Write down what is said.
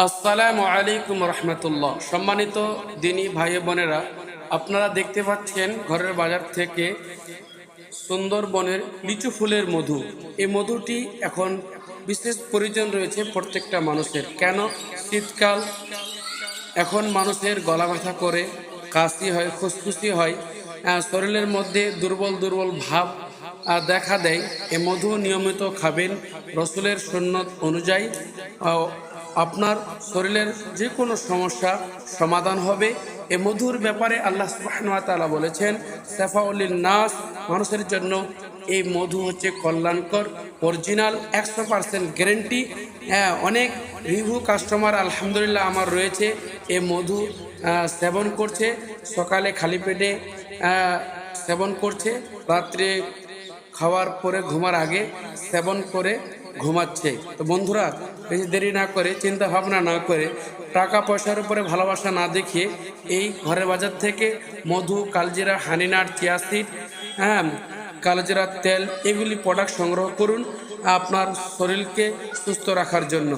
আসসালামু আলাইকুম রহমতুল্লাহ। সম্মানিত দিনী ভাই বোনেরা, আপনারা দেখতে পাচ্ছেন ঘরের বাজার থেকে সুন্দরবনের লিচু ফুলের মধু। এই মধুটি এখন বিশেষ প্রয়োজন রয়েছে প্রত্যেকটা মানুষের। কেন? শীতকাল, এখন মানুষের গলা ব্যথা করে, কাশি হয়, খুসখুসি হয়, শরীরের মধ্যে দুর্বল দুর্বল ভাব দেখা দেয়। এ মধু নিয়মিত খাবেন। রসুলের সুন্নত অনুযায়ী আপনার শরীরের যে কোনো সমস্যা সমাধান হবে। এ মধুর ব্যাপারে আল্লাহ সুবহানাহু ওয়া তাআলা বলেছেন, শাফাউলিন নাস, মানুষের জন্য এই মধু হচ্ছে কল্যাণকর, অরিজিনাল 100% গ্যারেন্টি। অনেক রিভিউ কাস্টমার আলহামদুলিল্লাহ আমার রয়েছে, এই মধু সেবন করছে, সকালে খালি পেটে সেবন করছে, রাত্রে খাওয়ার পরে ঘুমার আগে সেবন করে ঘুমাচ্ছে। তো বন্ধুরা, বেশি দেরি না করে, চিন্তা ভাবনা না করে, টাকা পয়সার উপরে ভালোবাসা না দেখিয়ে এই ঘরের বাজার থেকে মধু, কালজিরা, হানিনাট, চিয়া সিড, কালজিরার তেল, এগুলি প্রোডাক্ট সংগ্রহ করুন আপনার শরীরকে সুস্থ রাখার জন্য।